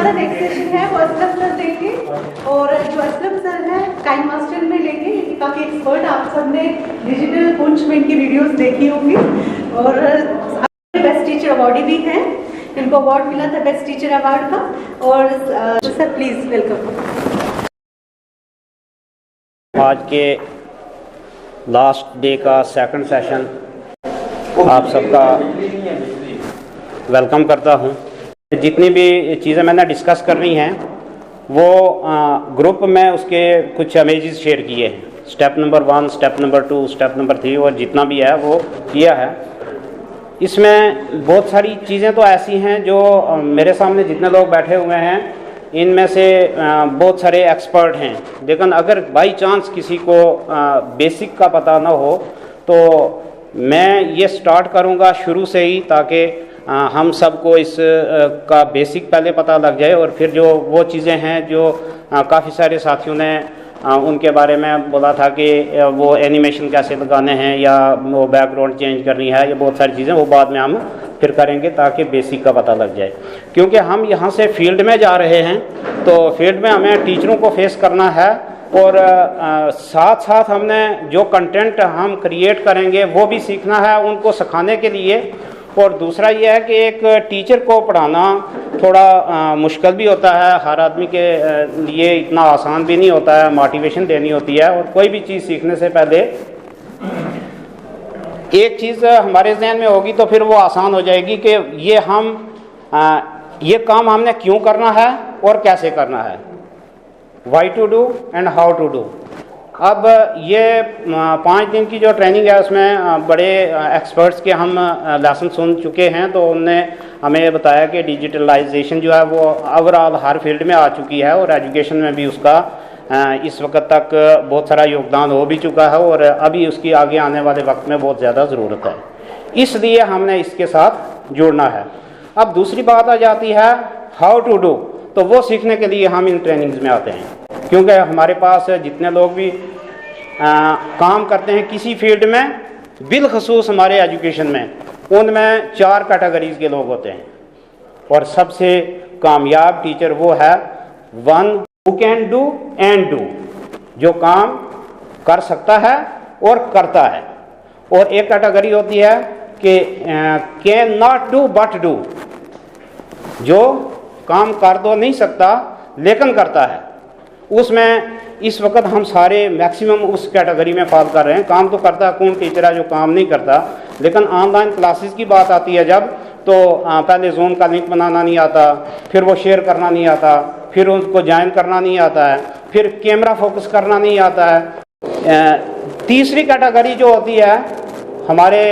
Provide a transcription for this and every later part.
हमारा next session है वो असलम सर देंगे, और जो असलम सर है काइन मास्टर में लेंगे, ये काफ़ी एक्सपर्ट, आप सबने डिजिटल पुंछ में इनकी वीडियोस देखी होंगी, और बेस्ट टीचर अवार्डी भी हैं, इनको अवार्ड मिला था बेस्ट टीचर अवार्ड का। और सर प्लीज़ वेलकम। आज के लास्ट डे का सेकंड सेशन आप सबका वेलकम करता हूं। जितनी भी चीज़ें मैंने डिस्कस करनी हैं वो ग्रुप में उसके कुछ इमेजेस शेयर किए हैं, step number 1, step number 2, step number 3 और जितना भी है वो किया है। इसमें बहुत सारी चीज़ें तो ऐसी हैं जो मेरे सामने जितने लोग बैठे हुए हैं इनमें से बहुत सारे एक्सपर्ट हैं, लेकिन अगर बाई चांस किसी को बेसिक का पता ना हो तो मैं ये स्टार्ट करूँगा शुरू से ही, ताकि हम सबको इस का बेसिक पहले पता लग जाए, और फिर जो वो चीज़ें हैं जो काफ़ी सारे साथियों ने उनके बारे में बोला था कि वो एनिमेशन कैसे लगाने हैं या वो बैकग्राउंड चेंज करनी है, ये बहुत सारी चीज़ें वो बाद में हम फिर करेंगे ताकि बेसिक का पता लग जाए। क्योंकि हम यहाँ से फील्ड में जा रहे हैं तो फील्ड में हमें टीचरों को फेस करना है, और साथ साथ हमने जो कंटेंट हम क्रिएट करेंगे वो भी सीखना है उनको सिखाने के लिए। और दूसरा ये है कि एक टीचर को पढ़ाना थोड़ा मुश्किल भी होता है, हर आदमी के लिए इतना आसान भी नहीं होता है, मोटिवेशन देनी होती है, और कोई भी चीज़ सीखने से पहले एक चीज़ हमारे जहन में होगी तो फिर वो आसान हो जाएगी कि ये काम हमने क्यों करना है और कैसे करना है, why to do and how to do. अब ये 5 दिन की जो ट्रेनिंग है उसमें बड़े एक्सपर्ट्स के हम लेसन सुन चुके हैं, तो उनने हमें बताया कि डिजिटलाइजेशन जो है वो ओवरऑल हर फील्ड में आ चुकी है, और एजुकेशन में भी उसका इस वक्त तक बहुत सारा योगदान हो भी चुका है, और अभी उसकी आगे आने वाले वक्त में बहुत ज़्यादा ज़रूरत है, इसलिए हमने इसके साथ जुड़ना है। अब दूसरी बात आ जाती है हाउ टू डू, तो वो सीखने के लिए हम इन ट्रेनिंग्स में आते हैं, क्योंकि हमारे पास जितने लोग भी काम करते हैं किसी फील्ड में, बिलखसूस हमारे एजुकेशन में, उनमें 4 कैटेगरीज के लोग होते हैं, और सबसे कामयाब टीचर वो है one who can do and do, जो काम कर सकता है और करता है। और एक कैटेगरी होती है कि can not do but do, जो काम कर तो नहीं सकता लेकिन करता है। उसमें इस वक्त हम सारे मैक्सिमम उस कैटेगरी में फॉल कर रहे हैं। काम तो करता है, कौन टीचर है जो काम नहीं करता, लेकिन ऑनलाइन क्लासेस की बात आती है जब, तो पहले जोन का लिंक बनाना नहीं आता, फिर वो शेयर करना नहीं आता, फिर उसको ज्वाइन करना नहीं आता है, फिर कैमरा फोकस करना नहीं आता है। तीसरी कैटेगरी जो होती है, हमारे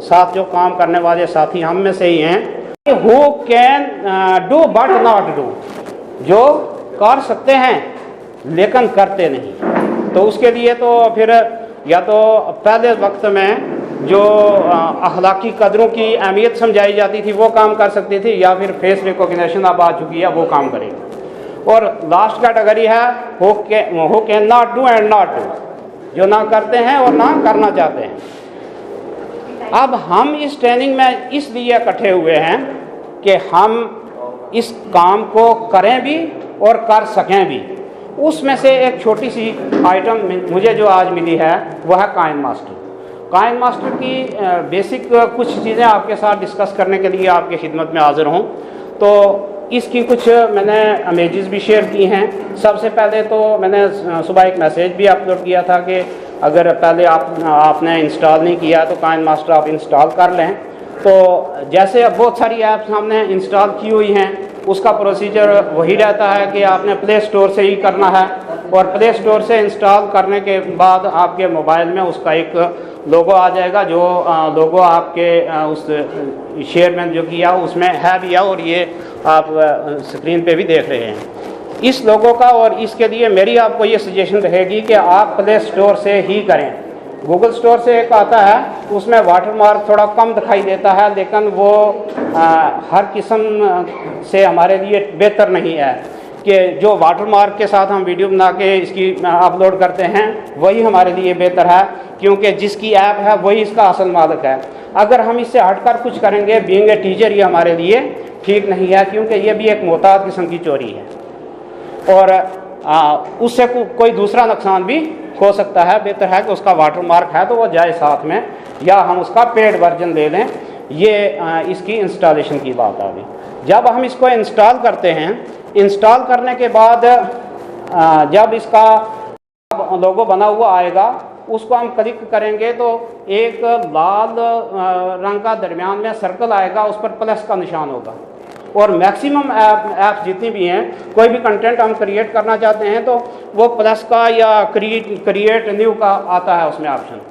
साथ जो काम करने वाले साथी हम में से ही हैं, who can do but not do, जो कर सकते हैं लेकिन करते नहीं। तो उसके लिए तो फिर या तो पहले वक्त में जो अखलाकी कदरों की अहमियत समझाई जाती थी वो काम कर सकती थी, या फिर फेस रिकॉग्निशन अब आ चुकी है वो काम करेगी। और लास्ट कैटेगरी है who can not do and not do, जो ना करते हैं और ना करना चाहते हैं। अब हम इस ट्रेनिंग में इसलिए इकट्ठे हुए हैं कि हम इस काम को करें भी और कर सकें भी। उसमें से एक छोटी सी आइटम मुझे जो आज मिली है वो है काइन मास्टर। काइन मास्टर की बेसिक कुछ चीज़ें आपके साथ डिस्कस करने के लिए आपकी खिदमत में हाज़िर हूँ। तो इसकी कुछ मैंने इमेजेस भी शेयर की हैं। सबसे पहले तो मैंने सुबह एक मैसेज भी अपलोड किया था कि अगर पहले आपने इंस्टॉल नहीं किया तो काइन मास्टर आप इंस्टॉल कर लें। तो जैसे अब बहुत सारी ऐप्स हमने इंस्टॉल की हुई हैं, उसका प्रोसीजर वही रहता है कि आपने प्ले स्टोर से ही करना है, और प्ले स्टोर से इंस्टॉल करने के बाद आपके मोबाइल में उसका एक लोगो आ जाएगा, जो लोगो आपके उस शेयर में जो किया उसमें है भी है, और ये आप स्क्रीन पे भी देख रहे हैं इस लोगो का। और इसके लिए मेरी आपको ये सजेशन रहेगी कि आप प्ले स्टोर से ही करें। गूगल स्टोर से एक आता है, उसमें वाटरमार्क थोड़ा कम दिखाई देता है, लेकिन वो हर किस्म से हमारे लिए बेहतर नहीं है कि जो वाटरमार्क के साथ हम वीडियो बना के इसकी अपलोड करते हैं वही हमारे लिए बेहतर है, क्योंकि जिसकी ऐप है वही इसका असल मालिक है। अगर हम इससे हटकर कुछ करेंगे, बीइंग ए टीचर, ये हमारे लिए ठीक नहीं है, क्योंकि ये भी एक मोहताज किस्म की चोरी है और उससे कोई दूसरा नुकसान भी हो सकता है। बेहतर है कि उसका वाटर मार्क है तो वो जाए साथ में, या हम उसका पेड वर्जन ले लें। ये इसकी इंस्टॉलेशन की बात आ गई। जब हम इसको इंस्टॉल करते हैं, इंस्टॉल करने के बाद जब इसका लोगो बना हुआ आएगा, उसको हम क्लिक करेंगे तो एक लाल रंग का दरमियान में सर्कल आएगा, उस पर प्लस का निशान होगा। और मैक्सिमम ऐप्स जितनी भी हैं, कोई भी कंटेंट हम क्रिएट करना चाहते हैं तो वो प्लस का या क्रिएट न्यू का आता है उसमें ऑप्शन,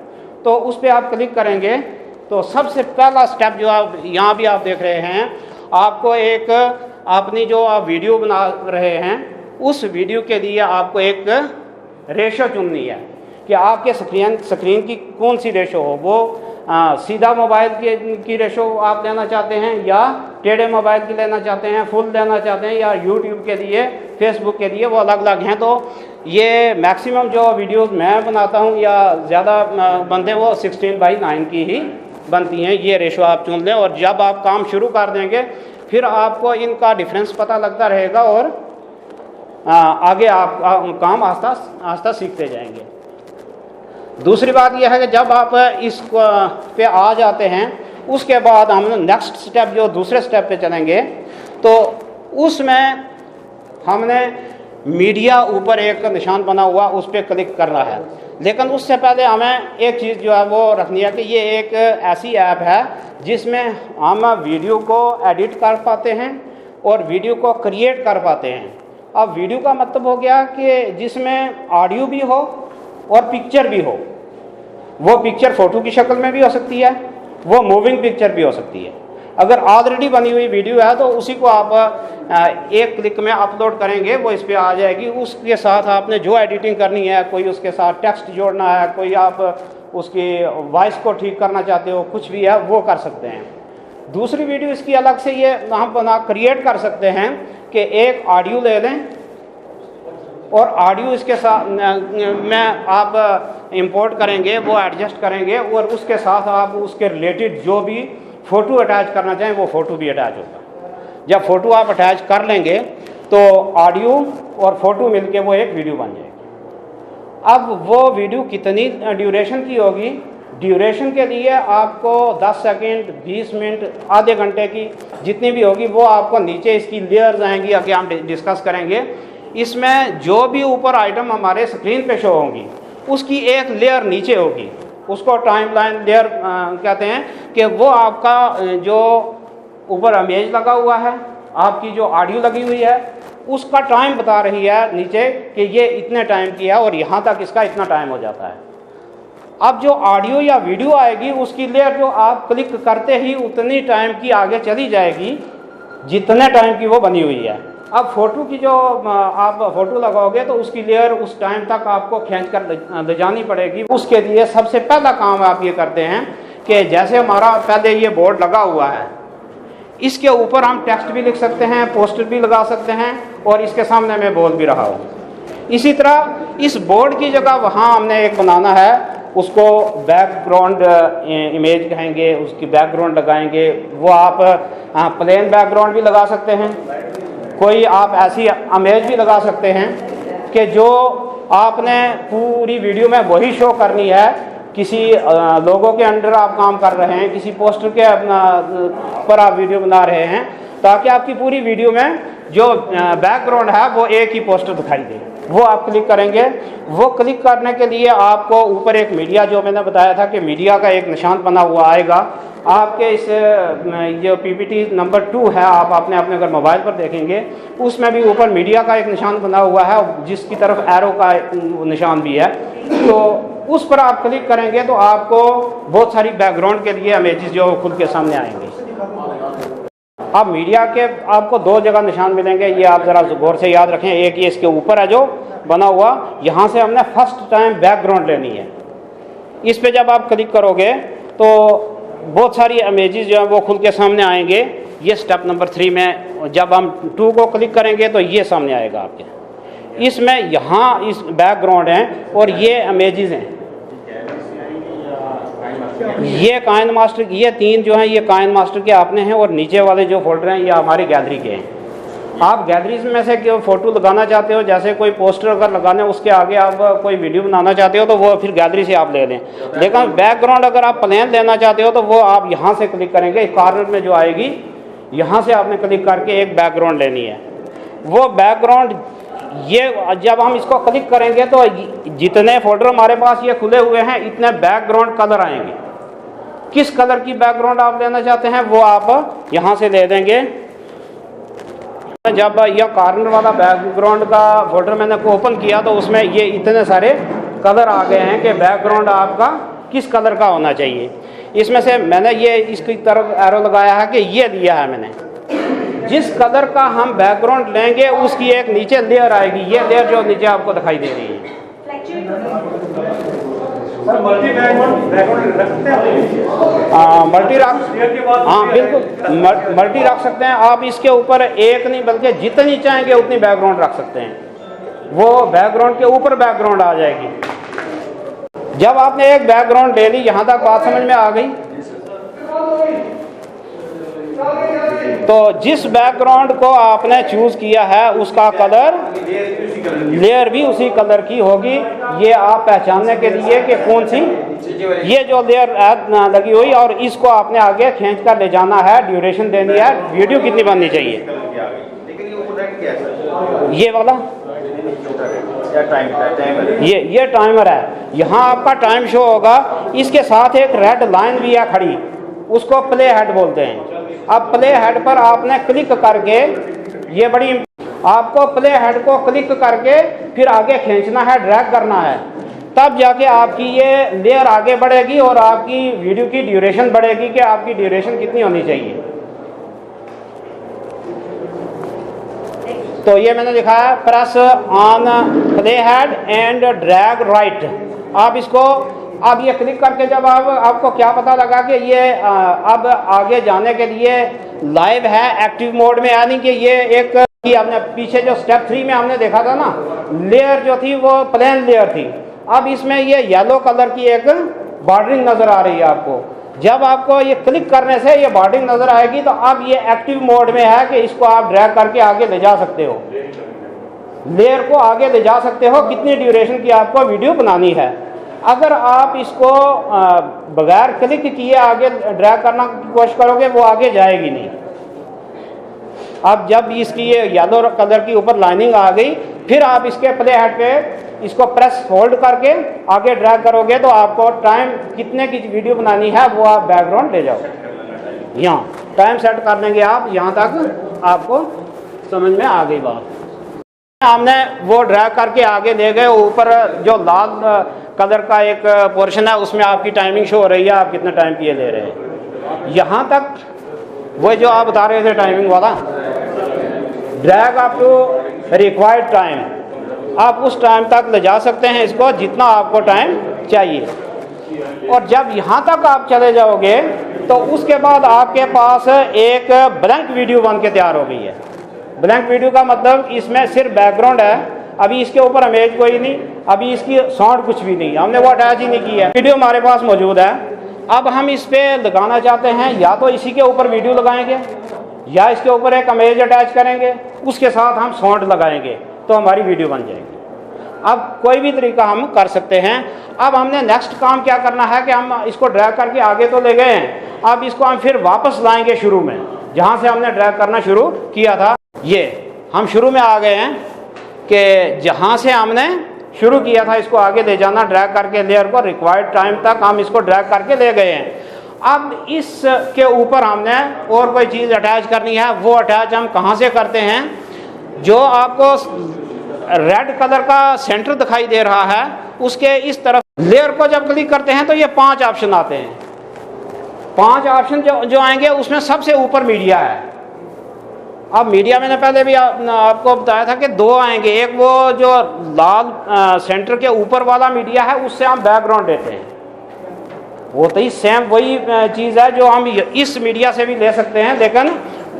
तो उस पर आप क्लिक करेंगे तो सबसे पहला स्टेप जो आप यहाँ भी आप देख रहे हैं, आपको एक अपनी जो आप वीडियो बना रहे हैं उस वीडियो के लिए आपको एक रेशो चुननी है कि आपके स्क्रीन की कौन सी रेशो हो। वो सीधा मोबाइल की रेशो आप लेना चाहते हैं, या टेढ़े मोबाइल की लेना चाहते हैं, फुल लेना चाहते हैं, या यूट्यूब के लिए, फेसबुक के लिए, वो अलग अलग हैं। तो ये मैक्सिमम जो वीडियोस मैं बनाता हूँ या ज़्यादा बनते हैं वो 16:9 की ही बनती हैं। ये रेशो आप चुन लें और जब आप काम शुरू कर देंगे फिर आपको इनका डिफरेंस पता लगता रहेगा और आगे आप काम आस्ता आस्ता सीखते जाएंगे। दूसरी बात यह है कि जब आप इस पे आ जाते हैं, उसके बाद हम नेक्स्ट स्टेप जो दूसरे स्टेप पे चलेंगे, तो उसमें हमने मीडिया ऊपर एक निशान बना हुआ उस पर क्लिक करना है। लेकिन उससे पहले हमें एक चीज़ जो है वो रखनी है कि ये एक ऐसी ऐप है जिसमें हम वीडियो को एडिट कर पाते हैं और वीडियो को क्रिएट कर पाते हैं। अब वीडियो का मतलब हो गया कि जिसमें ऑडियो भी हो और पिक्चर भी हो। वो पिक्चर फ़ोटो की शक्ल में भी हो सकती है, वो मूविंग पिक्चर भी हो सकती है। अगर ऑलरेडी बनी हुई वीडियो है तो उसी को आप एक क्लिक में अपलोड करेंगे, वो इस पर आ जाएगी। उसके साथ आपने जो एडिटिंग करनी है, कोई उसके साथ टेक्स्ट जोड़ना है, कोई आप उसकी वॉइस को ठीक करना चाहते हो, कुछ भी है वो कर सकते हैं। दूसरी वीडियो इसकी अलग से ये हम बना क्रिएट कर सकते हैं कि एक ऑडियो ले लें और ऑडियो इसके साथ में आप इंपोर्ट करेंगे, वो एडजस्ट करेंगे और उसके साथ आप उसके रिलेटेड जो भी फ़ोटो अटैच करना चाहें वो फ़ोटो भी अटैच होगा। जब फ़ोटो आप अटैच कर लेंगे तो ऑडियो और फ़ोटो मिलके वो एक वीडियो बन जाएगी। अब वो वीडियो कितनी ड्यूरेशन की होगी? ड्यूरेशन के लिए आपको 10 सेकंड, 20 मिनट, आधे घंटे की जितनी भी होगी वो आपको नीचे इसकी लेयर्स आएंगी, आगे हम डिस्कस करेंगे। इसमें जो भी ऊपर आइटम हमारे स्क्रीन पे शो होंगी उसकी एक लेयर नीचे होगी, उसको टाइमलाइन लेयर कहते हैं। कि वो आपका जो ऊपर इमेज लगा हुआ है, आपकी जो ऑडियो लगी हुई है, उसका टाइम बता रही है नीचे कि ये इतने टाइम की है और यहाँ तक इसका इतना टाइम हो जाता है। अब जो ऑडियो या वीडियो आएगी उसकी लेयर जो आप क्लिक करते ही उतनी टाइम की आगे चली जाएगी जितने टाइम की वो बनी हुई है। अब फ़ोटो की जो आप फ़ोटो लगाओगे तो उसकी लेयर उस टाइम तक आपको खींच कर ले जानी पड़ेगी। उसके लिए सबसे पहला काम आप ये करते हैं कि जैसे हमारा पहले ये बोर्ड लगा हुआ है, इसके ऊपर हम टेक्स्ट भी लिख सकते हैं, पोस्टर भी लगा सकते हैं और इसके सामने मैं बोल भी रहा हूँ। इसी तरह इस बोर्ड की जगह वहाँ हमने एक बनाना है, उसको बैकग्राउंड इमेज कहेंगे, उसकी बैकग्राउंड लगाएंगे। वो आप प्लेन बैकग्राउंड भी लगा सकते हैं, कोई आप ऐसी इमेज भी लगा सकते हैं कि जो आपने पूरी वीडियो में वही शो करनी है। किसी लोगों के अंडर आप काम कर रहे हैं, किसी पोस्टर के पर आप वीडियो बना रहे हैं, ताकि आपकी पूरी वीडियो में जो बैकग्राउंड है वो एक ही पोस्टर दिखाई दे। वो आप क्लिक करेंगे। वो क्लिक करने के लिए आपको ऊपर एक मीडिया, जो मैंने बताया था कि मीडिया का एक निशान बना हुआ आएगा आपके इस जो पीपीटी नंबर 2 है, आप अपने अगर मोबाइल पर देखेंगे उसमें भी ऊपर मीडिया का एक निशान बना हुआ है जिसकी तरफ एरो का निशान भी है। तो उस पर आप क्लिक करेंगे तो आपको बहुत सारी बैकग्राउंड के लिए इमेजेस जो खुल के सामने आएंगे। अब मीडिया के आपको 2 जगह निशान मिलेंगे, ये आप ज़रा गौर से याद रखें। एक ये इसके ऊपर है जो बना हुआ, यहाँ से हमने फर्स्ट टाइम बैकग्राउंड लेनी है। इस पे जब आप क्लिक करोगे तो बहुत सारी इमेजेस जो है वो खुल के सामने आएंगे। ये स्टेप नंबर 3 में जब हम 2 को क्लिक करेंगे तो ये सामने आएगा आपके। इसमें यहाँ इस बैकग्राउंड हैं और ये इमेजेस हैं। ये काइन मास्टर, ये 3 जो हैं ये काइन मास्टर के आपने हैं, और नीचे वाले जो फोल्डर हैं ये हमारी गैलरी के हैं। आप गैलरीज में से जो फ़ोटो लगाना चाहते हो, जैसे कोई पोस्टर अगर लगाना है उसके आगे आप कोई वीडियो बनाना चाहते हो तो वो फिर गैलरी से आप ले लें। लेकिन बैकग्राउंड अगर आप प्लेन लेना चाहते हो तो वो आप यहाँ से क्लिक करेंगे, कॉर्नर में जो आएगी यहाँ से आपने क्लिक करके एक बैकग्राउंड लेनी है। वो बैकग्राउंड ये जब हम इसको क्लिक करेंगे तो जितने फोल्डर हमारे पास ये खुले हुए हैं इतने बैकग्राउंड कलर आएंगे। किस कलर की बैकग्राउंड आप लेना चाहते हैं वो आप यहाँ से ले देंगे। जब यह कॉर्नर वाला बैकग्राउंड का फोल्डर मैंने ओपन किया तो उसमें ये इतने सारे कलर आ गए हैं कि बैकग्राउंड आपका किस कलर का होना चाहिए। इसमें से मैंने ये इसकी तरफ एरो लगाया है कि ये दिया है मैंने, जिस कलर का हम बैकग्राउंड लेंगे उसकी एक नीचे लेयर आएगी। ये लेयर जो नीचे आपको दिखाई दे रही है, मल्टी बैकग्राउंड रख सकते हैं। मल्टी रख, हाँ बिल्कुल मल्टी रख सकते हैं आप। इसके ऊपर एक नहीं बल्कि जितनी चाहेंगे उतनी बैकग्राउंड रख सकते हैं। वो बैकग्राउंड के ऊपर बैकग्राउंड आ जाएगी। जब आपने एक बैकग्राउंड ले ली, यहाँ तक बात समझ में आ गई? तो जिस बैकग्राउंड को आपने चूज किया है उसका कलर लेयर भी उसी कलर की होगी। ये आप पहचानने के लिए कि कौन सी ये जो लेयर लगी हुई, और इसको आपने आगे खींच कर ले जाना है, ड्यूरेशन देनी है, वीडियो कितनी बननी चाहिए। ये वाला ये टाइमर है, यहाँ आपका टाइम शो होगा। इसके साथ एक रेड लाइन भी है खड़ी, उसको प्ले हेड बोलते हैं। अब प्ले हेड पर आपने क्लिक करके, ये बड़ी आपको प्ले हेड को क्लिक करके फिर आगे खींचना है, ड्रैग करना है, तब जाके आपकी ये लेयर आगे बढ़ेगी और आपकी वीडियो की ड्यूरेशन बढ़ेगी कि आपकी ड्यूरेशन कितनी होनी चाहिए। तो ये मैंने लिखा है press on play head and drag right. आप इसको अब ये क्लिक करके जब आपको क्या पता लगा कि ये अब आगे जाने के लिए लाइव है, एक्टिव मोड में, यानी कि ये एक कि आपने पीछे जो स्टेप 3 में हमने देखा था ना, लेयर जो थी वो प्लेन लेयर थी। अब इसमें ये येलो कलर की एक बॉर्डरिंग नजर आ रही है आपको। जब आपको ये क्लिक करने से ये बॉर्डरिंग नजर आएगी तो अब ये एक्टिव मोड में है कि इसको आप ड्रैग करके आगे ले जा सकते हो, लेयर को आगे ले जा सकते हो, कितनी ड्यूरेशन की आपको वीडियो बनानी है। अगर आप इसको बगैर क्लिक किए आगे ड्रैग करना की कोशिश करोगे वो आगे जाएगी नहीं। अब जब इसकी ये येलो कलर की ऊपर लाइनिंग आ गई, फिर आप इसके प्ले हेड पे इसको प्रेस होल्ड करके आगे ड्रैग करोगे तो आपको टाइम कितने की वीडियो बनानी है वो आप बैकग्राउंड ले जाओ। यहाँ टाइम सेट कर लेंगे आप, यहाँ तक आपको समझ में आ गई बात। हमने वो ड्रैग करके आगे ले गए, ऊपर जो लाल कलर का एक पोर्शन है उसमें आपकी टाइमिंग शो हो रही है, आप कितना टाइम किए ले रहे हैं। यहाँ तक वो जो आप बता रहे थे टाइमिंग वाला, drag up to required time, आप उस टाइम तक ले जा सकते हैं इसको जितना आपको टाइम चाहिए। और जब यहाँ तक आप चले जाओगे तो उसके बाद आपके पास एक ब्लैंक वीडियो बन के तैयार हो गई है। ब्लैंक वीडियो का मतलब इसमें सिर्फ बैकग्राउंड है, अभी इसके ऊपर इमेज कोई नहीं, अभी इसकी साउंड कुछ भी नहीं, हमने वो अटैच ही नहीं किया है। वीडियो हमारे पास मौजूद है। अब हम इस पर लगाना चाहते हैं, या तो इसी के ऊपर वीडियो लगाएंगे या इसके ऊपर एक इमेज अटैच करेंगे, उसके साथ हम साउंड लगाएंगे तो हमारी वीडियो बन जाएगी। अब कोई भी तरीका हम कर सकते हैं। अब हमने नेक्स्ट काम क्या करना है कि हम इसको ड्रैग करके आगे तो ले गए हैं, अब इसको हम फिर वापस लाएंगे शुरू में, जहाँ से हमने ड्रैग करना शुरू किया था। ये हम शुरू में आ गए हैं कि जहाँ से हमने शुरू किया था इसको आगे ले जाना, ड्रैग करके लेयर को रिक्वायर्ड टाइम तक हम इसको ड्रैग करके ले गए हैं। अब इसके ऊपर हमने और कोई चीज़ अटैच करनी है, वो अटैच हम कहाँ से करते हैं? जो आपको रेड कलर का सेंटर दिखाई दे रहा है उसके इस तरफ लेयर को जब क्लिक करते हैं तो ये 5 ऑप्शन आते हैं। 5 ऑप्शन जो आएंगे उसमें सबसे ऊपर मीडिया है। अब मीडिया मैंने पहले भी आपको बताया था कि 2 आएंगे, एक वो जो लाल सेंटर के ऊपर वाला मीडिया है उससे हम बैकग्राउंड देते हैं, वो तो ही सेम वही चीज़ है जो हम इस मीडिया से भी ले सकते हैं, लेकिन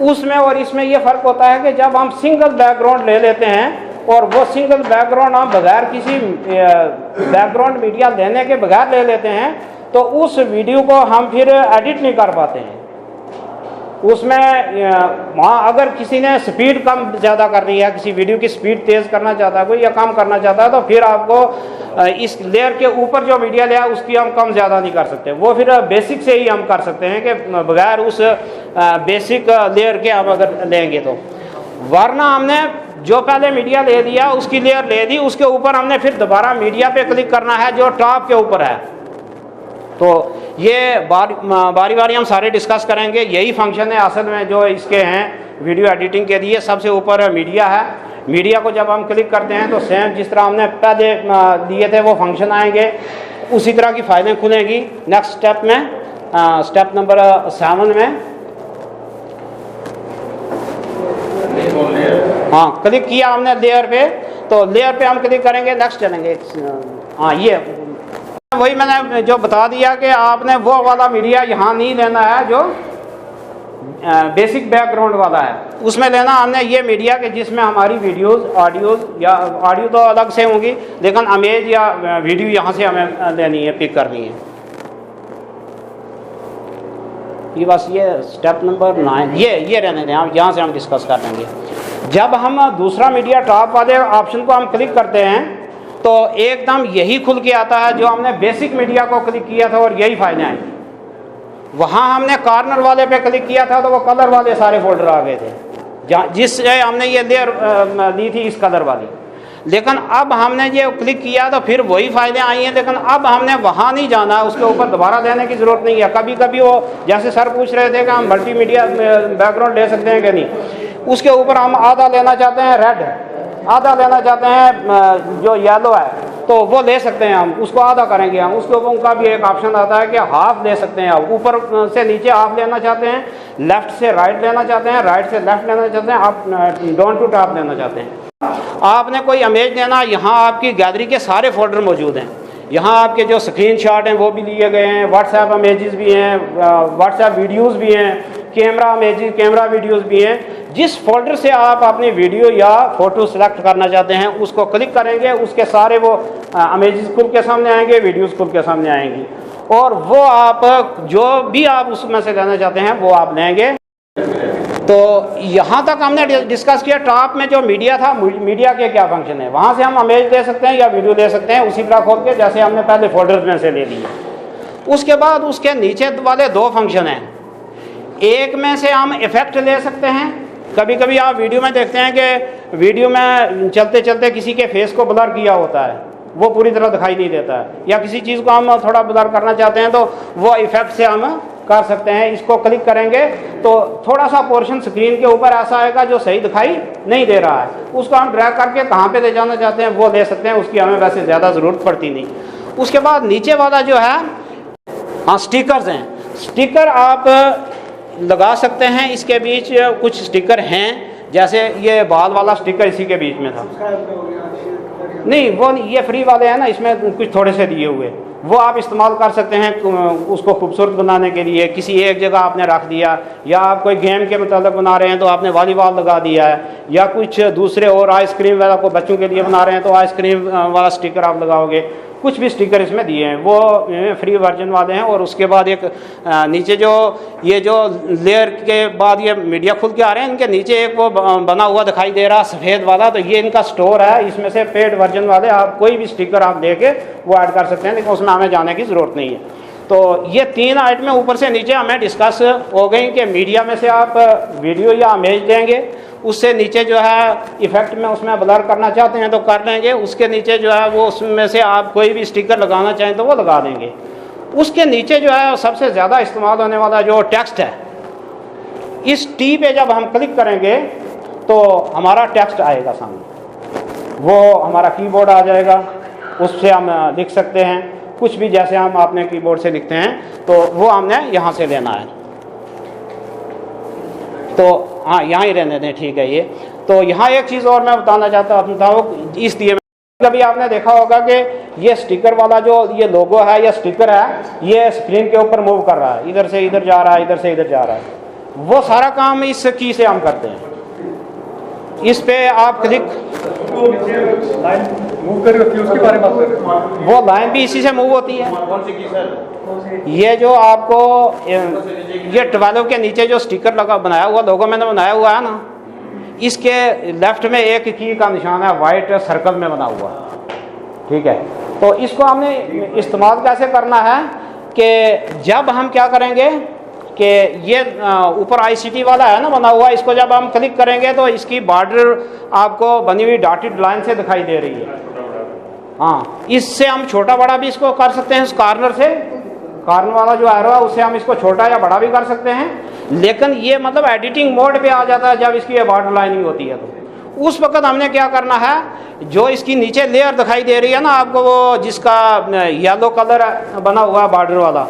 उसमें और इसमें ये फ़र्क होता है कि जब हम सिंगल बैकग्राउंड ले लेते हैं और वो सिंगल बैकग्राउंड हम बगैर किसी बैकग्राउंड मीडिया लेने के बगैर ले लेते हैं तो उस वीडियो को हम फिर एडिट नहीं कर पाते हैं। उसमें वहाँ अगर किसी ने स्पीड कम ज़्यादा करनी है, किसी वीडियो की स्पीड तेज़ करना चाहता है कोई या कम करना चाहता है, तो फिर आपको इस लेयर के ऊपर जो मीडिया लिया उसकी हम कम ज़्यादा नहीं कर सकते। वो फिर बेसिक से ही हम कर सकते हैं कि बगैर उस बेसिक लेयर के हम अगर लेंगे तो। वरना हमने जो पहले मीडिया ले लिया उसकी लेयर ले दी, उसके ऊपर हमने फिर दोबारा मीडिया पे क्लिक करना है जो टॉप के ऊपर है। तो ये बारी बारी हम सारे डिस्कस करेंगे। यही फंक्शन है असल में जो इसके हैं वीडियो एडिटिंग के लिए। सबसे ऊपर मीडिया है, मीडिया को जब हम क्लिक करते हैं तो सेम जिस तरह हमने पहले दिए थे वो फंक्शन आएंगे, उसी तरह की फाइलें खुलेंगी। नेक्स्ट स्टेप में स्टेप नंबर 7 में हाँ क्लिक किया हमने लेयर पे, तो लेयर पे हम क्लिक करेंगे, नेक्स्ट चलेंगे। हाँ ये वही मैंने जो बता दिया कि आपने वो वाला मीडिया यहाँ नहीं लेना है जो बेसिक बैकग्राउंड वाला है, उसमें लेना हमने ये मीडिया के जिसमें हमारी वीडियोस ऑडियोज या ऑडियो तो अलग से होंगी लेकिन इमेज या वीडियो यहाँ से हमें लेनी है, पिक करनी है। ये बस ये स्टेप नंबर 9 ये रहने दें, हम यहाँ से हम डिस्कस कर लेंगे। जब हम दूसरा मीडिया टॉप वाले ऑप्शन को हम क्लिक करते हैं तो एकदम यही खुल के आता है जो हमने बेसिक मीडिया को क्लिक किया था और यही फाइलें आई। वहाँ हमने कॉर्नर वाले पे क्लिक किया था तो वो कलर वाले सारे फोल्डर आ गए थे जिससे हमने ये लेयर ली थी इस कलर वाली। लेकिन अब हमने ये क्लिक किया तो फिर वही फाइलें आई हैं, लेकिन अब हमने वहाँ नहीं जाना, उसके ऊपर दोबारा देने की ज़रूरत नहीं है। कभी कभी वो जैसे सर पूछ रहे थे कि हम मल्टीमीडिया बैकग्राउंड ले सकते हैं कि नहीं, उसके ऊपर हम आधा लेना चाहते हैं रेड, आधा लेना चाहते हैं जो येलो है, तो वो ले सकते हैं हम, उसको आधा करेंगे हम। उसके ऊपर उनका भी एक ऑप्शन आता है कि हाफ ले सकते हैं आप, ऊपर से नीचे हाफ लेना चाहते हैं, लेफ्ट से राइट लेना चाहते हैं, राइट से लेफ्ट लेना चाहते हैं, आप डाउन टू टॉप लेना चाहते हैं। आपने कोई इमेज लेना, यहाँ आपकी गैलरी के सारे फोल्डर मौजूद हैं। यहाँ आपके जो स्क्रीनशॉट हैं वो भी लिए गए हैं, व्हाट्सएप इमेजेस भी हैं, व्हाट्सएप वीडियोस भी हैं, कैमरा इमेजेस कैमरा वीडियोस भी हैं। जिस फोल्डर से आप अपनी वीडियो या फोटो सेलेक्ट करना चाहते हैं उसको क्लिक करेंगे, उसके सारे वो इमेजेस खुल के सामने आएंगे, वीडियोस खुल के सामने आएंगी, और वो आप जो भी आप उसमें से लेना चाहते हैं वो आप लेंगे। तो यहाँ तक हमने डिस्कस किया टॉप में जो मीडिया था, मीडिया के क्या फंक्शन है। वहाँ से हम इमेज ले सकते हैं या वीडियो ले सकते हैं उसी तरह खोल के जैसे हमने पहले फोल्डर्स में से ले लिए। उसके बाद उसके नीचे वाले 2 फंक्शन हैं। एक में से हम इफ़ेक्ट ले सकते हैं। कभी कभी आप वीडियो में देखते हैं कि वीडियो में चलते चलते किसी के फेस को ब्लर किया होता है, वो पूरी तरह दिखाई नहीं देता है, या किसी चीज़ को हम थोड़ा ब्लर करना चाहते हैं तो वो इफ़ेक्ट से हम कर सकते हैं। इसको क्लिक करेंगे तो थोड़ा सा पोर्शन स्क्रीन के ऊपर ऐसा आएगा जो सही दिखाई नहीं दे रहा है, उसको हम ड्रैग करके कहाँ पे ले जाना चाहते हैं वो ले सकते हैं, उसकी हमें वैसे ज़्यादा ज़रूरत पड़ती नहीं। उसके बाद नीचे वाला जो है, हाँ स्टिकर्स हैं। स्टिकर आप लगा सकते हैं, इसके बीच कुछ स्टिकर हैं, जैसे ये बाल वाला स्टिकर इसी के बीच में था। नहीं वो नहीं, ये फ्री वाले हैं ना, इसमें कुछ थोड़े से दिए हुए, वो आप इस्तेमाल कर सकते हैं उसको खूबसूरत बनाने के लिए। किसी एक जगह आपने रख दिया, या आप कोई गेम के मतलब बना रहे हैं तो आपने वॉलीबॉल लगा दिया है, या कुछ दूसरे और आइसक्रीम वाला को बच्चों के लिए बना रहे हैं तो आइसक्रीम वाला स्टिकर आप लगाओगे। कुछ भी स्टिकर इसमें दिए हैं, वो फ्री वर्जन वाले हैं। और उसके बाद एक नीचे जो ये जो लेयर के बाद ये मीडिया खुल के आ रहे हैं, इनके नीचे एक वो बना हुआ दिखाई दे रहा सफ़ेद वाला, तो ये इनका स्टोर है। इसमें से पेड वर्जन वाले आप कोई भी स्टिकर आप देके वो ऐड कर सकते हैं, लेकिन उसमें हमें जाने की ज़रूरत नहीं है। तो ये 3 आइटमें ऊपर से नीचे हमें डिस्कस हो गई कि मीडिया में से आप वीडियो या इमेज लेंगे, उससे नीचे जो है इफ़ेक्ट में उसमें ब्लर करना चाहते हैं तो कर लेंगे, उसके नीचे जो है वो उसमें से आप कोई भी स्टिकर लगाना चाहें तो वो लगा देंगे। उसके नीचे जो है सबसे ज़्यादा इस्तेमाल होने वाला जो टेक्स्ट है, इस टी पे जब हम क्लिक करेंगे तो हमारा टेक्स्ट आएगा सामने, वो हमारा कीबोर्ड आ जाएगा, उससे हम लिख सकते हैं कुछ भी, जैसे हम अपने कीबोर्ड से लिखते हैं तो वो हमने यहाँ से लेना है। तो हाँ यहाँ ही रहने दें, ठीक है। ये तो यहाँ एक चीज़ और मैं बताना चाहता हूँ, इस दिए कभी आपने देखा होगा कि ये स्टिकर वाला जो ये लोगो है या स्टिकर है, ये स्क्रीन के ऊपर मूव कर रहा है, इधर से इधर जा रहा है, इधर से इधर जा रहा है। वो सारा काम इस की से हम करते हैं। इस पे आप क्लिक, तो नीचे लाइन मूव कर रही होती है उसके बारे में बात कर रहे हैं। वो लाइन भी इसी से मूव होती है। कौन सी की सर? ये जो आपको ये 12 के नीचे जो स्टिकर लगा बनाया हुआ, लोगो मैंने बनाया हुआ है ना, इसके लेफ्ट में एक की का निशान है वाइट सर्कल में बना हुआ, ठीक है। तो इसको हमने इस्तेमाल कैसे करना है कि जब हम क्या करेंगे कि ये ऊपर ICT वाला है ना बना हुआ, इसको जब हम क्लिक करेंगे तो इसकी बॉर्डर आपको बनी हुई डॉटेड लाइन से दिखाई दे रही है। हाँ, इससे हम छोटा बड़ा भी इसको कर सकते हैं, इस कॉर्नर से, कॉर्नर वाला जो एरो है उससे हम इसको छोटा या बड़ा भी कर सकते हैं। लेकिन ये मतलब एडिटिंग मोड पे आ जाता है जब इसकी ये बॉर्डर लाइनिंग होती है। तो उस वक्त हमने क्या करना है, जो इसकी नीचे लेयर दिखाई दे रही है ना आपको, वो जिसका येलो कलर बना हुआ है बॉर्डर वाला,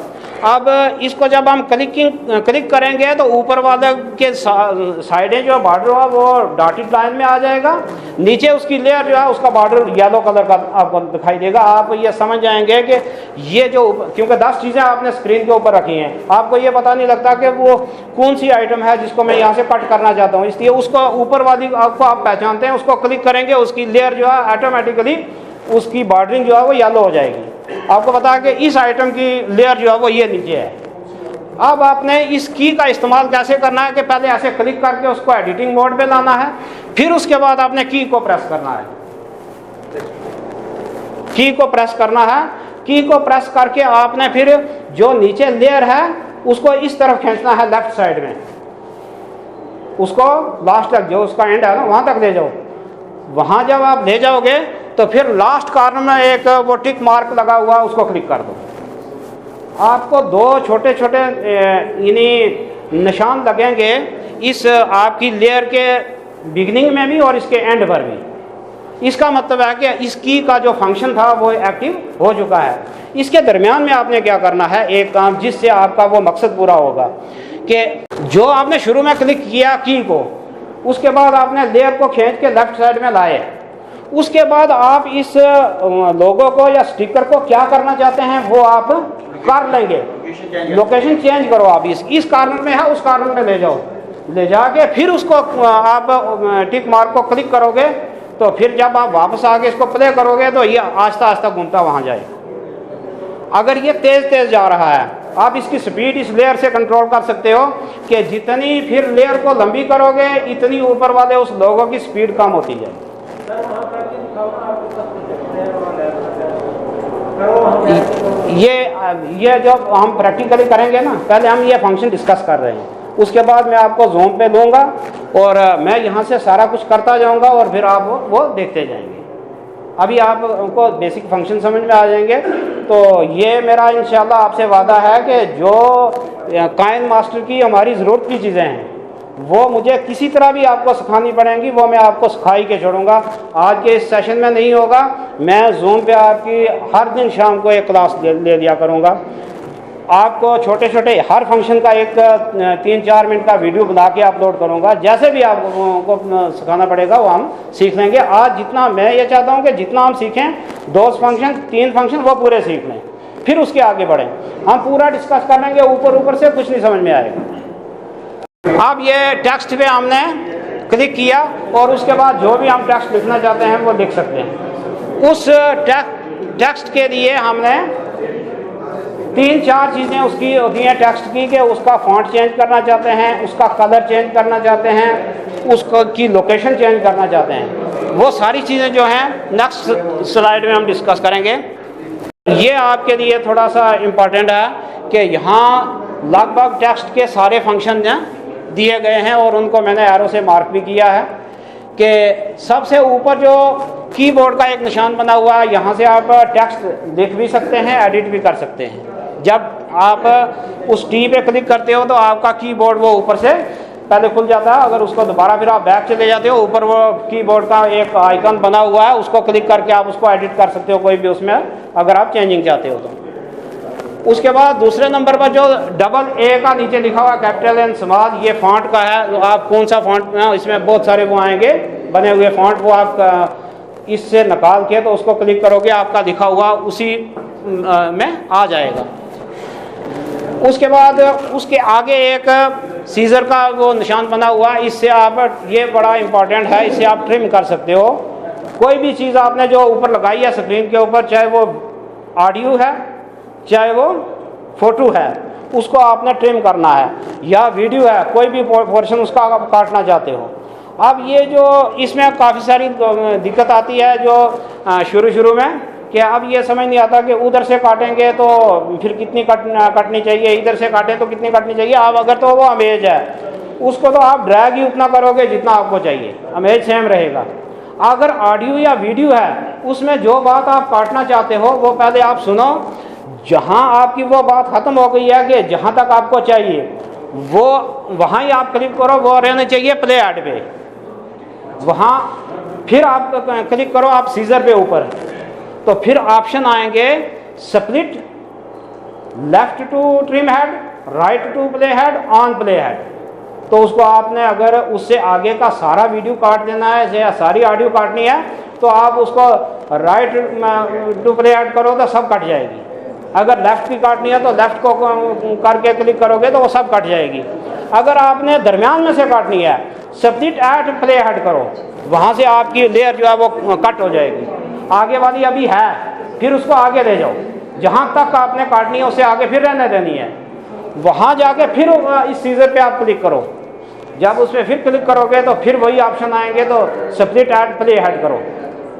अब इसको जब हम क्लिक करेंगे तो ऊपर वाले के साइडें जो बॉर्डर है वो डॉटेड लाइन में आ जाएगा, नीचे उसकी लेयर जो है उसका बॉर्डर येलो कलर का आपको दिखाई देगा। आप ये समझ जाएंगे कि ये जो, क्योंकि 10 चीज़ें आपने स्क्रीन के ऊपर रखी हैं, आपको ये पता नहीं लगता कि वो कौन सी आइटम है जिसको मैं यहाँ से कट करना चाहता हूँ, इसलिए उसको ऊपर वाली आपको आप पहचानते हैं, उसको क्लिक करेंगे उसकी लेयर जो है ऑटोमेटिकली उसकी बॉर्डरिंग जो है वो येलो हो जाएगी। आपको पता है कि इस आइटम की लेयर जो है वो ये नीचे है। अब आपने इस की का इस्तेमाल कैसे करना है कि पहले ऐसे क्लिक करके उसको एडिटिंग मोड पे लाना है, फिर उसके बाद आपने की को प्रेस करना है, की को प्रेस करना है। की को प्रेस करके आपने फिर जो नीचे लेयर है उसको इस तरफ खींचना है लेफ्ट साइड में, उसको लास्ट तक जो उसका एंड है ना वहां तक ले जाओ। वहां जब आप ले जाओगे तो फिर लास्ट कॉर्नर में एक वो टिक मार्क लगा हुआ उसको क्लिक कर दो। आपको 2 छोटे छोटे इन्हीं निशान लगेंगे इस आपकी लेयर के बिगिनिंग में भी और इसके एंड पर भी। इसका मतलब है कि इस की का जो फंक्शन था वो एक्टिव हो चुका है। इसके दरमियान में आपने क्या करना है, एक काम जिससे आपका वो मकसद पूरा होगा कि जो आपने शुरू में क्लिक किया की को, उसके बाद आपने लेयर को खींच के लेफ्ट साइड में लाए, उसके बाद आप इस लोगो को या स्टिकर को क्या करना चाहते हैं वो आप कर लेंगे। लोकेशन चेंज करो, आप इस कॉर्नर में है उस कॉर्नर में ले जाओ, ले जाके फिर उसको आप टिक मार्क को क्लिक करोगे तो फिर जब आप वापस आके इसको प्ले करोगे तो ये आस्ता आस्ता घूमता वहां जाएगा। अगर ये तेज तेज जा रहा है, आप इसकी स्पीड इस लेयर से कंट्रोल कर सकते हो कि जितनी फिर लेयर को लंबी करोगे इतनी ऊपर वाले उस लोगो की स्पीड कम होती जाएगी। ये जब हम प्रैक्टिकली करेंगे ना, पहले हम ये फंक्शन डिस्कस कर रहे हैं, उसके बाद मैं आपको ज़ूम पे लूँगा और मैं यहाँ से सारा कुछ करता जाऊँगा और फिर आप वो देखते जाएंगे। अभी आपको बेसिक फंक्शन समझ में आ जाएंगे। तो ये मेरा इंशाल्लाह आपसे वादा है कि जो काइन मास्टर की हमारी ज़रूरत की चीज़ें हैं वो मुझे किसी तरह भी आपको सिखानी पड़ेंगी, वो मैं आपको सिखाई के छोड़ूंगा। आज के इस सेशन में नहीं होगा, मैं ज़ूम पे आपकी हर दिन शाम को एक क्लास ले लिया करूँगा। आपको छोटे छोटे हर फंक्शन का एक 3-4 मिनट का वीडियो बना के अपलोड करूँगा। जैसे भी आपको सिखाना पड़ेगा वो हम सीख लेंगे। आज जितना मैं ये चाहता हूँ कि जितना हम सीखें 2 फंक्शन 3 फंक्शन वो पूरे सीख लें, फिर उसके आगे बढ़ें। हम पूरा डिस्कस कर लेंगे, ऊपर से कुछ नहीं समझ में आएगा। अब ये टेक्स्ट पे हमने क्लिक किया और उसके बाद जो भी हम टेक्स्ट लिखना चाहते हैं वो लिख सकते हैं। उस टेक्स्ट के लिए हमने 3-4 चीज़ें उसकी होती हैं टेक्स्ट की, कि उसका फॉन्ट चेंज करना चाहते हैं, उसका कलर चेंज करना चाहते हैं, उसकी लोकेशन चेंज करना चाहते हैं। वो सारी चीज़ें जो हैं नेक्स्ट स्लाइड में हम डिस्कस करेंगे। ये आपके लिए थोड़ा सा इम्पॉर्टेंट है कि यहाँ लगभग टेक्स्ट के सारे फंक्शन दिए गए हैं और उनको मैंने एरो से मार्क भी किया है कि सबसे ऊपर जो कीबोर्ड का एक निशान बना हुआ है, यहाँ से आप टेक्स्ट लिख भी सकते हैं, एडिट भी कर सकते हैं। जब आप उस टी पे क्लिक करते हो तो आपका कीबोर्ड वो ऊपर से पहले खुल जाता है। अगर उसको दोबारा फिर आप बैक चले जाते हो, ऊपर वो कीबोर्ड का एक आइकन बना हुआ है, उसको क्लिक करके आप उसको एडिट कर सकते हो कोई भी उसमें, अगर आप चेंजिंग चाहते हो तो। उसके बाद दूसरे नंबर पर जो AA का नीचे लिखा हुआ कैपिटल एंड स्मॉल, ये फॉन्ट का है। तो आप कौन सा फॉन्ट, इसमें बहुत सारे वो आएंगे बने हुए फॉन्ट, वो आप इससे निकाल के तो उसको क्लिक करोगे आपका लिखा हुआ उसी में आ जाएगा। उसके बाद उसके आगे एक सीजर का वो निशान बना हुआ है, इससे आप, ये बड़ा इंपॉर्टेंट है, इससे आप ट्रिम कर सकते हो। कोई भी चीज़ आपने जो ऊपर लगाई है स्क्रीन के ऊपर, चाहे वो ऑडियो है चाहे वो फोटो है, उसको आपने ट्रिम करना है, या वीडियो है, कोई भी पोर्शन उसका आप काटना चाहते हो। अब ये जो इसमें काफ़ी सारी दिक्कत आती है जो शुरू में, कि अब ये समझ नहीं आता कि उधर से काटेंगे तो फिर कितनी कटनी चाहिए, इधर से काटें तो कितनी कटनी चाहिए। अब अगर तो वो इमेज है उसको तो आप ड्रैग ही उतना करोगे जितना आपको चाहिए, इमेज सेम रहेगा। अगर ऑडियो या वीडियो है उसमें जो बात आप काटना चाहते हो वो पहले आप सुनो, जहाँ आपकी वो बात ख़त्म हो गई है कि जहाँ तक आपको चाहिए वो वहाँ ही आप क्लिक करो, वो रहना चाहिए प्ले ऐड पे, वहाँ फिर आप क्लिक करो आप सीजर पे ऊपर, तो फिर ऑप्शन आएंगे split, left to trim head, right to play head, on play head. तो उसको आपने अगर उससे आगे का सारा वीडियो काट देना है या सारी ऑडियो काटनी है तो आप उसको राइट टू प्ले हेड करो तो सब कट जाएगी। अगर लेफ्ट की काटनी है तो लेफ्ट को करके क्लिक करोगे तो वो सब कट जाएगी। अगर आपने दरमियान में से काटनी है स्प्लिट एट प्ले हेड करो, वहाँ से आपकी लेयर जो है वो कट हो जाएगी। आगे वाली अभी है, फिर उसको आगे ले जाओ, जहाँ तक आपने काटनी है उससे आगे फिर रहने देनी है, वहाँ जाके फिर इस सीजर पे आप क्लिक करो। जब उस पर फिर क्लिक करोगे तो फिर वही ऑप्शन आएंगे, तो स्प्लिट एट प्ले हेड करो,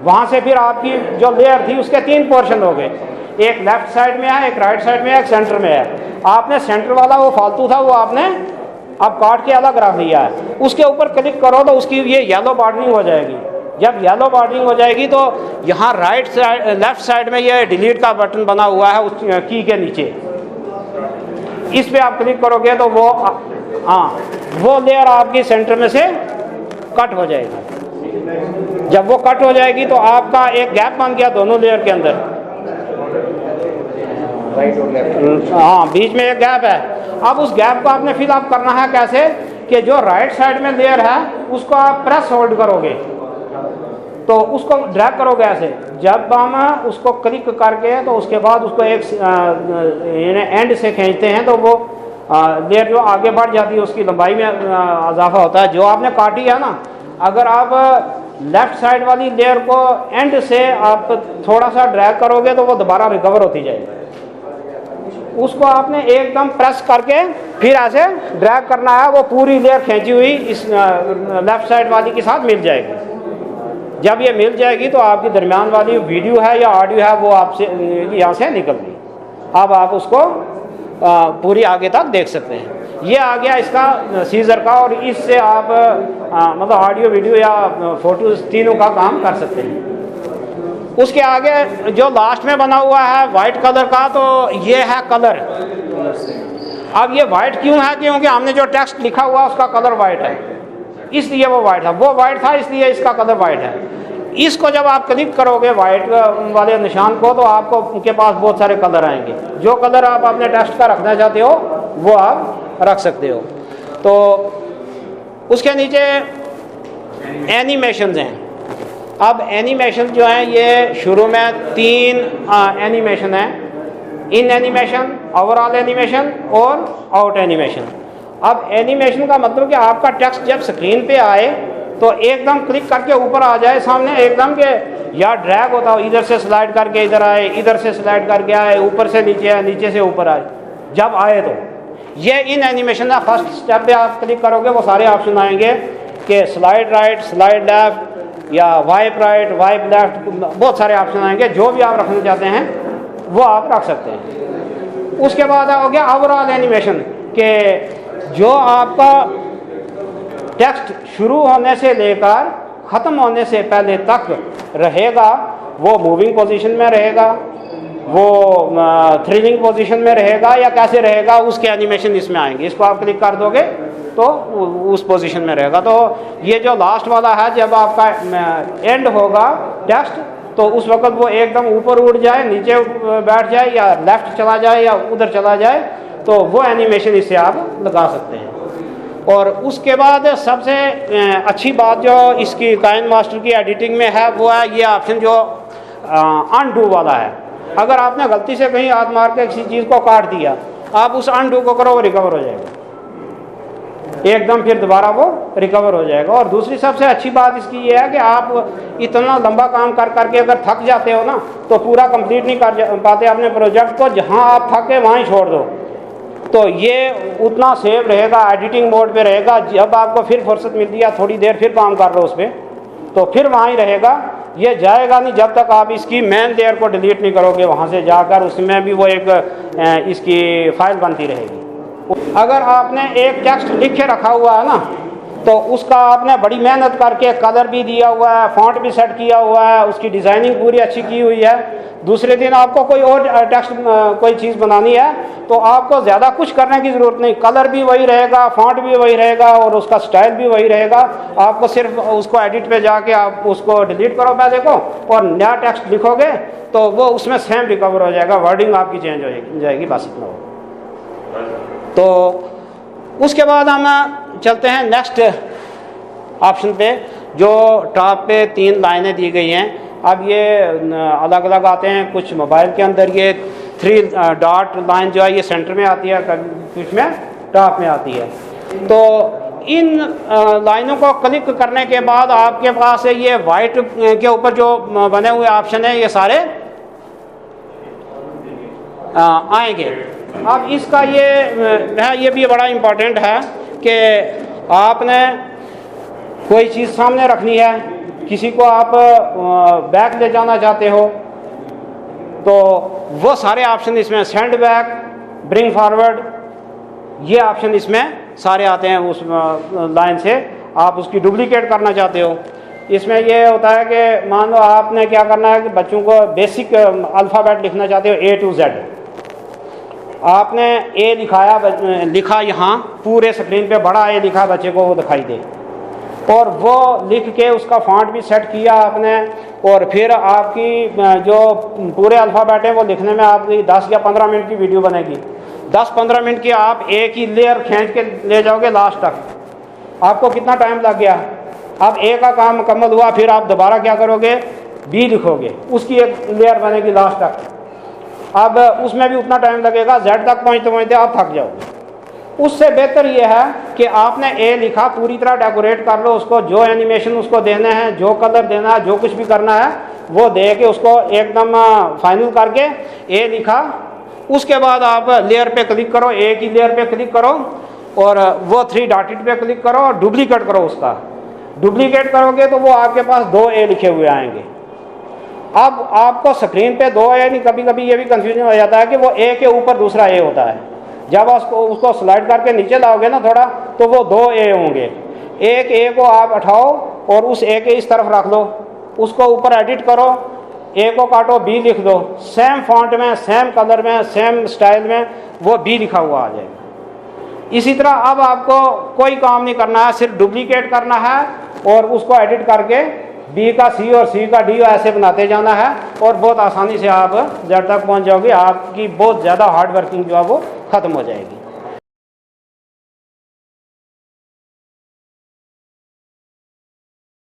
वहाँ से फिर आपकी जो लेयर थी उसके 3 पोर्शन हो गए, एक लेफ्ट साइड में है, एक राइट साइड में है, एक सेंटर में है। आपने सेंटर वाला वो फालतू था वो आपने अब काट के अलग रख लिया है, उसके ऊपर क्लिक करो तो उसकी ये येलो बॉर्डरिंग हो जाएगी। जब येलो बॉर्डरिंग हो जाएगी तो यहाँ राइट साइड लेफ्ट साइड में ये डिलीट का बटन बना हुआ है उस की के नीचे, इस पे आप क्लिक करोगे तो वो वो लेयर आपकी सेंटर में से कट हो जाएगी। जब वो कट हो जाएगी तो आपका एक गैप बन गया दोनों लेयर के अंदर, बीच में एक गैप है। अब उस गैप को आपने फिल अप करना है कैसे, कि जो राइट साइड में लेयर है उसको आप प्रेस होल्ड करोगे, तो उसको ड्रैग करोगे ऐसे। जब हम उसको क्लिक करके तो उसके बाद उसको एक एंड से खींचते हैं तो वो लेयर जो आगे बढ़ जाती है उसकी लंबाई में इजाफा होता है। जो आपने काटी है ना, अगर आप लेफ्ट साइड वाली लेयर को एंड से आप थोड़ा सा ड्रैग करोगे तो वो दोबारा रिकवर होती जाएगी। उसको आपने एकदम प्रेस करके फिर ऐसे ड्रैग करना है, वो पूरी लेयर खींची हुई इस लेफ्ट साइड वाली के साथ मिल जाएगी। जब ये मिल जाएगी तो आपकी दरमियान वाली वीडियो है या ऑडियो है वो आपसे यहाँ से निकल गई। अब आप उसको पूरी आगे तक देख सकते हैं। ये आ गया इसका सीजर का, और इससे आप मतलब ऑडियो वीडियो या फोटो तीनों का काम कर सकते हैं। उसके आगे जो लास्ट में बना हुआ है वाइट कलर का, तो ये है कलर। अब ये वाइट क्यों है, क्योंकि हमने जो टेक्स्ट लिखा हुआ उसका कलर वाइट है, इसलिए वो वाइट था। वो वाइट था इसलिए इसका कलर वाइट है। इसको जब आप क्लिक करोगे वाइट वाले निशान को तो आपको उनके पास बहुत सारे कलर आएंगे। जो कलर आप अपने टेक्स्ट का रखना चाहते हो वो आप रख सकते हो। तो उसके नीचे एनिमेशन हैं। अब एनिमेशन जो है ये शुरू में 3 एनिमेशन है, इन एनिमेशन, ओवरऑल एनिमेशन और आउट एनिमेशन। अब एनिमेशन का मतलब कि आपका टेक्स्ट जब स्क्रीन पे आए तो एकदम क्लिक करके ऊपर आ जाए सामने, एकदम के या ड्रैग होता हो, इधर से स्लाइड करके इधर आए, इधर से स्लाइड करके आए, ऊपर से नीचे आए, नीचे से ऊपर आए। जब आए तो ये इन एनिमेशन का फर्स्ट स्टेप पे आप क्लिक करोगे वो सारे ऑप्शन आएंगे कि स्लाइड राइट, स्लाइड लेफ्ट या वाइप राइट, वाइप लेफ्ट, बहुत सारे ऑप्शन आएंगे। जो भी आप रखना चाहते हैं वो आप रख सकते हैं। उसके बाद हो गया ओवरऑल एनिमेशन, कि जो आपका टेक्स्ट शुरू होने से लेकर ख़त्म होने से पहले तक रहेगा वो मूविंग पोजीशन में रहेगा, वो थ्रिलिंग पोजीशन में रहेगा या कैसे रहेगा, उसके एनिमेशन इसमें आएंगे। इसको आप क्लिक कर दोगे तो उस पोजीशन में रहेगा। तो ये जो लास्ट वाला है, जब आपका एंड होगा टेक्स्ट तो उस वक्त वो एकदम ऊपर उड़ जाए, नीचे बैठ जाए या लेफ्ट चला जाए या उधर चला जाए, तो वो एनिमेशन इससे आप लगा सकते हैं। और उसके बाद सबसे अच्छी बात जो इसकी काइनमास्टर की एडिटिंग में है वो है ये ऑप्शन जो अनडू वाला है। अगर आपने गलती से कहीं हाथ मार के किसी चीज़ को काट दिया, आप उस अनडू को करो वो रिकवर हो जाएगा। एकदम फिर दोबारा वो रिकवर हो जाएगा। और दूसरी सबसे अच्छी बात इसकी ये है कि आप इतना लंबा काम कर करके अगर थक जाते हो ना, तो पूरा कंप्लीट नहीं कर पाते अपने प्रोजेक्ट को, जहां आप थके वहीं छोड़ दो, तो ये उतना सेव रहेगा, एडिटिंग मोड पे रहेगा। जब आपको फिर फुर्सत मिलती है, थोड़ी देर फिर काम कर लो उस पर, तो फिर वहीं रहेगा, ये जाएगा नहीं जब तक आप इसकी मेन लेयर को डिलीट नहीं करोगे वहाँ से जाकर, उसमें भी वो एक इसकी फाइल बनती रहेगी। अगर आपने एक टेक्स्ट लिख के रखा हुआ है ना, तो उसका आपने बड़ी मेहनत करके कलर भी दिया हुआ है, फॉन्ट भी सेट किया हुआ है, उसकी डिज़ाइनिंग पूरी अच्छी की हुई है, दूसरे दिन आपको कोई और टेक्स्ट कोई चीज़ बनानी है तो आपको ज़्यादा कुछ करने की ज़रूरत नहीं, कलर भी वही रहेगा, फॉन्ट भी वही रहेगा और उसका स्टाइल भी वही रहेगा। आपको सिर्फ उसको एडिट पे जाके आप उसको डिलीट करो पहले को और नया टेक्स्ट लिखोगे तो वो उसमें सेम रिकवर हो जाएगा, वर्डिंग आपकी चेंज हो जाएगी, बस इतना हो। तो उसके बाद हम चलते हैं नेक्स्ट ऑप्शन पे, जो टॉप पे 3 लाइनें दी गई हैं। अब ये अलग अलग आते हैं, कुछ मोबाइल के अंदर ये 3 डॉट लाइन जो है ये सेंटर में आती है, कुछ में टॉप में आती है। तो इन लाइनों को क्लिक करने के बाद आपके पास ये वाइट के ऊपर जो बने हुए ऑप्शन है ये सारे आएंगे। अब इसका ये भी बड़ा इम्पोर्टेंट है कि आपने कोई चीज़ सामने रखनी है, किसी को आप बैक ले जाना चाहते हो, तो वो सारे ऑप्शन इसमें, सेंड बैक, ब्रिंग फॉरवर्ड, ये ऑप्शन इसमें सारे आते हैं। उस लाइन से आप उसकी डुप्लीकेट करना चाहते हो, इसमें ये होता है कि मान लो आपने क्या करना है कि बच्चों को बेसिक अल्फ़ाबेट लिखना चाहते हो A to Z, आपने ए लिखा यहाँ पूरे स्क्रीन पे बड़ा ए लिखा, बच्चे को वो दिखाई दे, और वो लिख के उसका फॉन्ट भी सेट किया आपने, और फिर आपकी जो पूरे अल्फ़ाबेट है वो लिखने में आपकी 10 या 15 मिनट की वीडियो बनेगी। 10-15 मिनट की आप एक ही लेयर खींच के ले जाओगे लास्ट तक, आपको कितना टाइम लग गया। अब ए का काम मुकम्मल हुआ, फिर आप दोबारा क्या करोगे, बी लिखोगे, उसकी एक लेयर बनेगी लास्ट तक, अब उसमें भी उतना टाइम लगेगा, जेड तक पहुँचते पहुँचते आप थक जाओगे। उससे बेहतर ये है कि आपने ए लिखा, पूरी तरह डेकोरेट कर लो उसको, जो एनिमेशन उसको देने हैं, जो कलर देना है, जो कुछ भी करना है वो दे के उसको एकदम फाइनल करके ए लिखा। उसके बाद आप लेयर पे क्लिक करो, ए की लेयर पे क्लिक करो और वो 3 डॉटेड पे क्लिक करो और डुप्लीकेट करो उसका। डुप्लीकेट करोगे तो वो आपके पास 2 ए लिखे हुए आएंगे। अब आपको स्क्रीन पे 2 ए नहीं, कभी कभी ये भी कंफ्यूजन हो जाता है कि वो ए के ऊपर दूसरा ए होता है। जब उसको स्लाइड करके नीचे लाओगे ना थोड़ा, तो वो 2 ए होंगे। एक ए को आप उठाओ और उस ए के इस तरफ रख लो, उसको ऊपर एडिट करो, ए को काटो, बी लिख दो, सेम फॉन्ट में, सेम कलर में, सेम स्टाइल में वो बी लिखा हुआ आ जाएगा। इसी तरह अब आपको कोई काम नहीं करना है, सिर्फ डुप्लीकेट करना है और उसको एडिट करके बी का सी और सी का डी ऐसे बनाते जाना है और बहुत आसानी से आप जेड तक पहुंच जाओगे। आपकी बहुत ज़्यादा हार्ड वर्किंग जो है वो ख़त्म हो जाएगी।